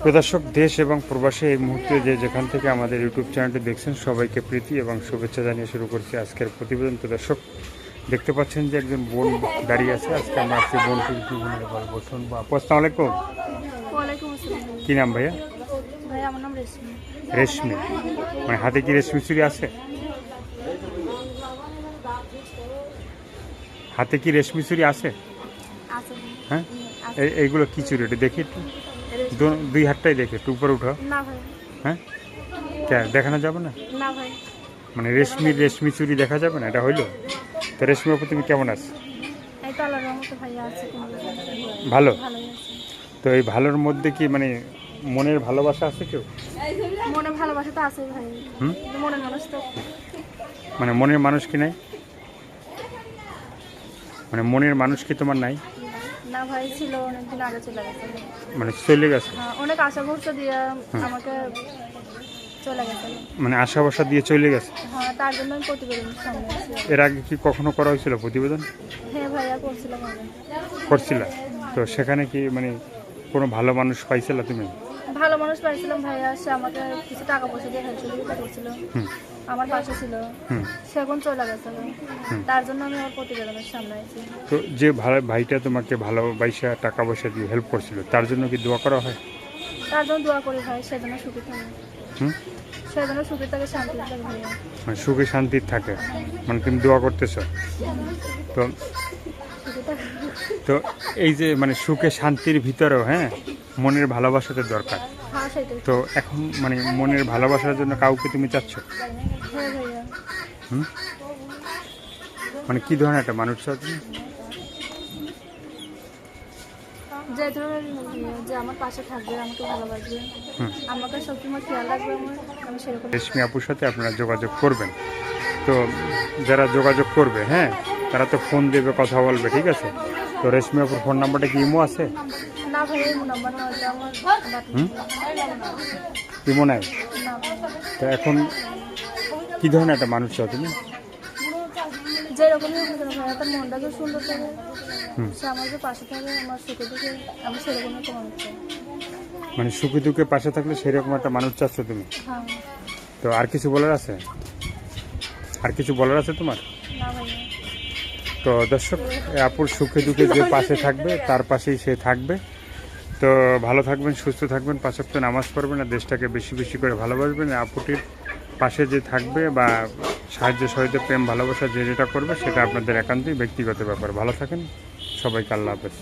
প্রদর্শক দেশ এবং প্রবাসে এই মুহূর্তে যে যেখান থেকে আমাদের ইউটিউব চ্যানেলটি দেখছেন সবাইকে প্রীতি এবং শুভেচ্ছা জানিয়ে শুরু করছি আজকের প্রতিবেদন। প্রদর্শক দেখতে পাচ্ছেন যে একজন বোন দাঁড়িয়ে আছে। আজকে আমরা আজকে বোনটির জীবনের গল্প শুনবো। আপু আসসালামু আলাইকুম। ওয়ালাইকুম আসসালাম। কি নাম ভাইয়া? ভাই আমার নাম রেশমি। রেশমি, মানে হাতে কি রেশমি চুড়ি আছে? হাতে কি রেশমি চুড়ি আছে? আছে হ্যাঁ, এইগুলো কি চুড়ি? এটা দেখি একটু, দুই হাতটাই দেখে একটু উপরে উঠো। না ভাই। হ্যাঁ, কে দেখানো যাবে না? না ভাই। মানে রেশমি চুড়ি দেখা যাবে না? এটা হইলো তো। রেশমি আপু তুমি কেমন আছো? এই তো আল্লাহর রহমতে ভাই আছে, কোনো ভালো। ভালোই আছে। তো এই ভালোর মধ্যে কি মানে মনের ভালোবাসা আছে কেউ? মনে ভালোবাসা তো আছে ভাই, কিন্তু মনের মানুষ তো মানে মনের মানুষ কি নাই? মানে মনের মানুষ কি তোমার নাই? না ভাই, ছিল অনেকদিন আগে চলে গেছে। মানে চলে গেছে? হ্যাঁ, অনেক আশা ভরসা দিয়ে আমাকে চলে গেছে। মানে আশা ভরসা দিয়ে চলে গেছে? হ্যাঁ, তার জন্য আমি প্রতিবেদন সামনে আছি। এর আগে কি কখনো করা হয়েছিল প্রতিবেদন? হ্যাঁ ভাইয়া, করছিলাম আগে। করছিল? তো সেখানে কি মানে কোনো ভালো মানুষ পাইছিল তুমি? ভালো মানুষ পাইছিলাম ভাইয়া, সে আমাকে কিছু টাকা পয়সা দিয়ে হেল্প সহযোগিতা করছিল, আমার পাশে ছিল। সে এখন চলে গেছে, তার জন্য আমি ওর প্রতিবেদনের সামনে আছি। তো যে ভাইটা তোমাকে ভালোবাসা টাকা পয়সা দিয়ে হেল্প করছিল তার জন্য কি দোয়া করা হয়? তার জন্য দোয়া করি ভাই, সেজন্য সুখী থাকে। সেজন্য সুখী থাকে, শান্তি থাকে ভাইয়া। মানে সুখে শান্তি থাকে, মানে তুমি দোয়া করতেছো তো। সুখী থাকে। তো এই যে মানে সুখে শান্তির ভিতরেও হ্যাঁ মনের ভালোবাসাতে দরকার। হ্যাঁ সেটাই। তো এখন মানে মনের ভালোবাসার জন্য কাউকে তুমি চাচ্ছ? হ্যাঁ ভাইয়া। মানে কি ধরনের একটা মানুষ চাও তুমি? যে ধরনের যে আমার পাশে থাকবে, আমাকে ভালোবাসবে, আমাকে সবসময় খেয়াল রাখবে, আমি সেরকম। রেশমি আপুর সাথে আপনারা যোগাযোগ করবেন। তো যারা যোগাযোগ করবে হ্যাঁ তারা তো ফোন দেবে, কথা বলবে, ঠিক আছে? তো রেশমি আপুর ফোন নাম্বারটা কি ইমো আছে? না ভাইয়া, এই নাম্বার না, ওটা আমার ইমো নাই? না ভাইয়া। তো এখন কি ধরনের একটা মানুষ চাও তুমি? যেরকমই হোক না কেন ভাইয়া, তার মনটা তো সুন্দর থাকে, সে আমার যে পাশে থাকে, আমার সুখে দুঃখে, আমি সেরকমই একটা মানুষ চাই। মানে সুখে দুঃখে পাশে থাকলে সেরকম একটা মানুষ চাচ্ছ তুমি? হ্যাঁ। তো আর কিছু বলার আছে? আর কিছু বলার আছে তোমার? না ভাইয়া। তো দর্শক, আপুর সুখে দুঃখে যে পাশে থাকবে তার পাশেই সে থাকবে। তো ভালো থাকবেন, সুস্থ থাকবেন, 5 ওয়াক্ত নামাজ পড়বেন, আর দেশটাকে বেশি বেশি করে ভালোবাসবেন। আপুটির পাশে যে থাকবে বা সাহায্য সহযোগিতা প্রেম ভালোবাসা যে যেটা করবে সেটা আপনাদের একান্তই ব্যক্তিগত ব্যাপার। ভালো থাকেন সবাইকে, আল্লাহ হাফেজ।